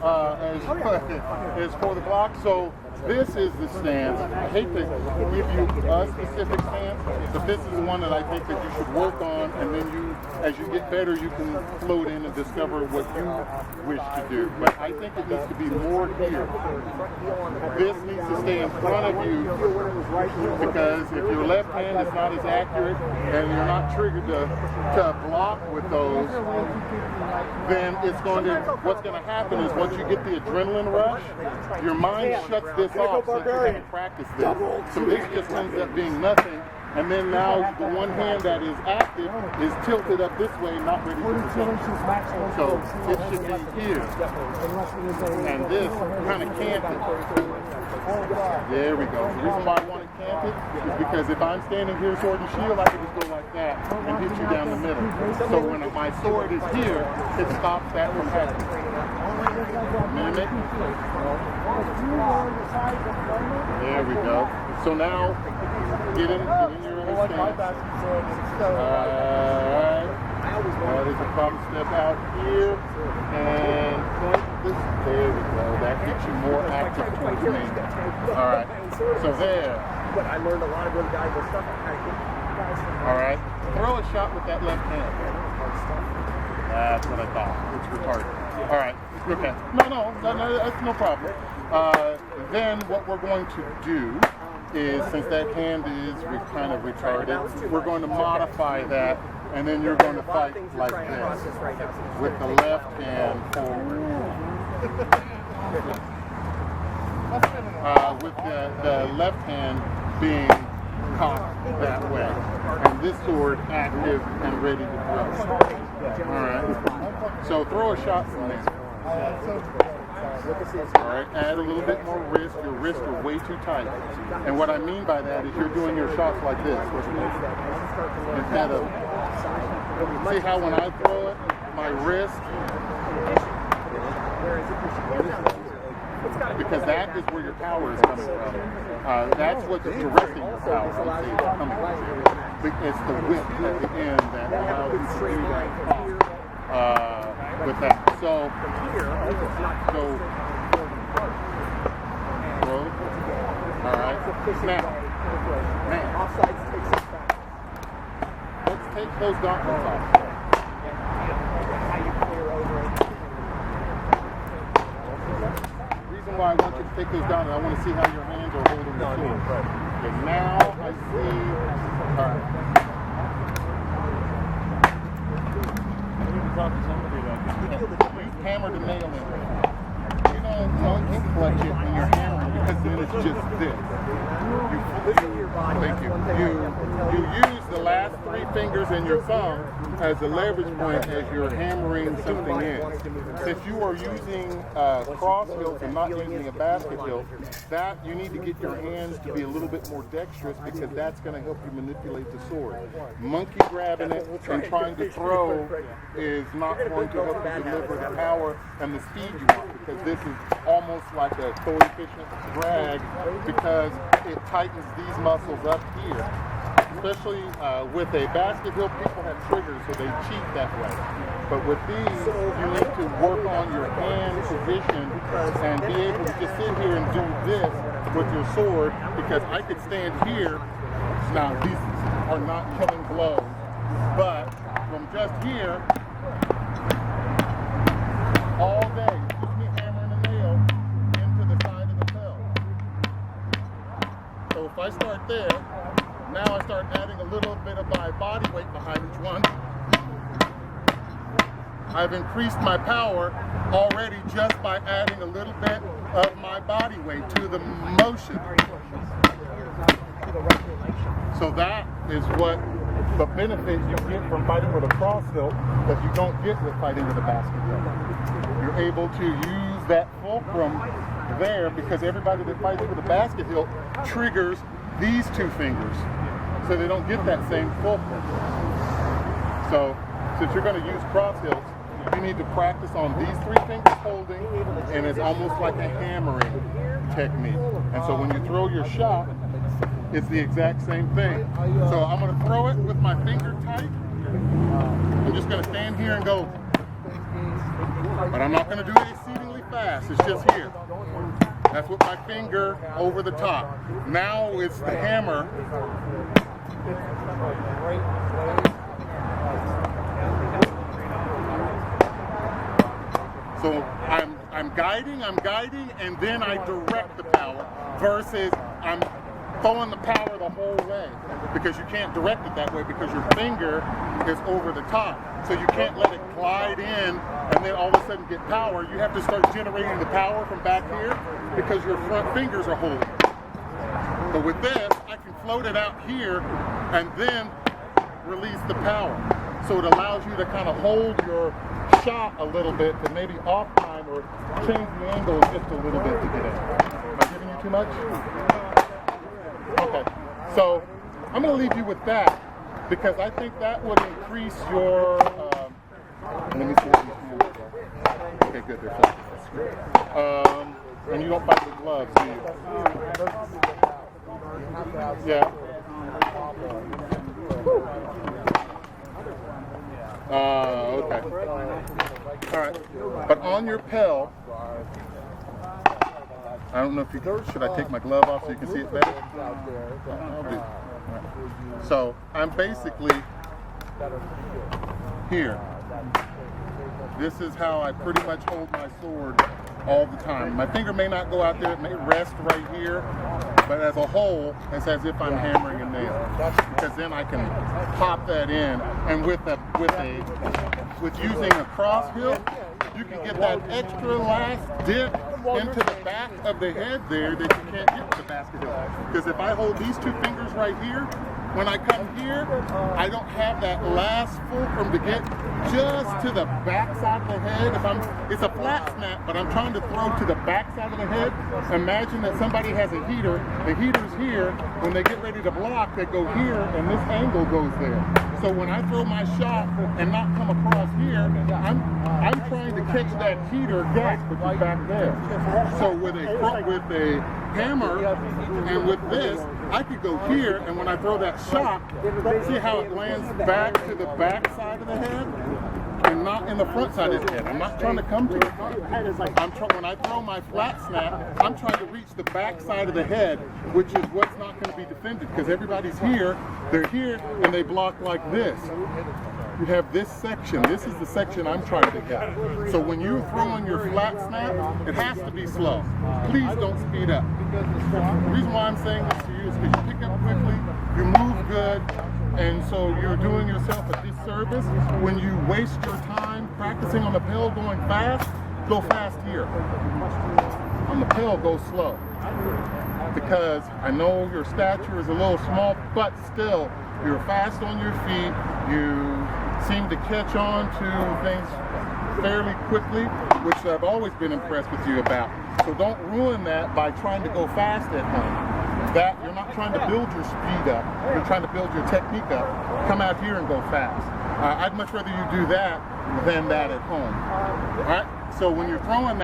as for the block. So this is the stance. I hate to give you a specific stance, but this is one that I think that you should work on, and then as you get better, you can float in and discover what you wish to do. But I think it needs to be more here. This needs to stay in front of you, because if your left hand is not as accurate and you're not triggered to block with those, then what's going to happen is once you get the adrenaline rush, your mind shuts this off so you can't practice this. So this just ends up being nothing. And then now the one hand that is active is tilted up this way, not ready to protect. So it should be here. And this kind of canted. There we go. The reason why I want it canted is because if I'm standing here sword and shield, I can just go like that and hit you down the middle. So when my sword is here, it stops that from happening. Mimic. There we go. So now, get in your stance. Alright. There's a problem step out here. And point this. There we go. That gets you more active towards me. Alright. So there. But I learned a lot of really valuable stuff. Alright. Throw a shot with that left hand. That's what I thought. It's retarded. Alright. Okay. No, that's no problem. Then what we're going to do is, since that hand is kind of retarded, we're going to modify that, and then you're going to fight like this, with the left hand forward. With the left hand being cocked that way, and this sword active and ready to throw. Alright, so throw a shot from there. Alright, add a little bit more wrist. Your wrists are way too tight. And what I mean by that is you're doing your shots like this. Instead of, see how when I throw it, my wrist, because that is where your power is coming from. That's what's directing your power coming from. It's the whip at the end that allows you to do that with that. So throw. Alright. Now, let's take those gauntlets off. The reason why I want you to take those gauntlets, I want to see how your hands are holding the sword. And now I see. Alright. Hammer the nail in there. You don't clutch it when you're hammering, because then it's just this. Thank you. You use the last three fingers and your thumb as a leverage point as you're hammering something in. Since you are using cross hilt and not using a basket hilt, that you need to get your hands to be a little bit more dexterous, because that's going to help you manipulate the sword. Monkey grabbing it and trying to throw is not going to help you deliver the power and the speed you want, because this is almost like a coefficient drag, because it tightens these muscles up here. Especially with a basket hilt, people have triggers, so they cheat that way. But with these, you need to work on your hand position and be able to just sit here and do this with your sword, because I could stand here. Now, these are not killing blows, but from just here, all day, just me hammering a nail into the side of the bell. So if I start there, now I start adding a little bit of my body weight behind each one. I've increased my power already just by adding a little bit of my body weight to the motion. So that is what the benefit you get from fighting with a cross hilt that you don't get with fighting with a basket hilt. You're able to use that fulcrum there, because everybody that fights with a basket hilt triggers these two fingers, so they don't get that same fulcrum. So, since you're going to use cross hilts, you need to practice on these three fingers holding, and it's almost like a hammering technique. And so when you throw your shot, it's the exact same thing. So I'm going to throw it with my finger tight. I'm just going to stand here and go. But I'm not going to do it exceedingly fast. It's just here. That's with my finger over the top. Now it's the hammer. So I'm guiding, and then I direct the power versus I'm throwing the power the whole way, because you can't direct it that way because your finger is over the top. So you can't let it glide in and then all of a sudden get power. You have to start generating the power from back here because your front fingers are holding it. But with this, I can float it out here and then release the power. So it allows you to kind of hold your shot a little bit to maybe off time or change the angle just a little bit to get in. Am I giving you too much? Okay, so I'm going to leave you with that because I think that would increase your, let me see what these hands are. Okay, good, they're flat. And you don't fight with gloves, do you? Yeah. Okay. All right. But on your Pel, I don't know if you should I take my glove off so you can see it better? I'll do. Right. So I'm basically here. This is how I pretty much hold my sword all the time. My finger may not go out there, it may rest right here, but as a whole, it's as if I'm hammering a nail. Because then I can pop that in, and with using a cross hilt, you can get that extra last dip into the back of the head there that you can't get with the basket hilt. Because if I hold these two fingers right here, when I come here, I don't have that last fulcrum to get just to the back side of the head. It's a flat snap, but I'm trying to throw to the back side of the head. Imagine that somebody has a heater. The heater's here. When they get ready to block, they go here, and this angle goes there. So when I throw my shot and not come across here, I'm trying to catch that heater gap, which is back there. So with a hammer and with this, I could go here, and when I throw that shot, see how it lands back to the back side of the head and not in the front side of the head. I'm not trying to come to the front. When I throw my flat snap, I'm trying to reach the back side of the head, which is what's not going to be defended because everybody's here, they're here, and they block like this. You have this section. This is the section I'm trying to get. So when you're throwing your flat snap, it has to be slow. Please don't speed up. The reason why I'm saying this to you is because you pick up quickly, you move good, and so you're doing yourself a disservice when you waste your time practicing on the Pel going fast. Go fast here. On the Pel, go slow. Because I know your stature is a little small, but still, you're fast on your feet. You seem to catch on to things fairly quickly, which I've always been impressed with you about. So don't ruin that by trying to go fast at home. That you're not trying to build your speed up. You're trying to build your technique up. Come out here and go fast. I'd much rather you do that than that at home. All right? So when you're throwing that,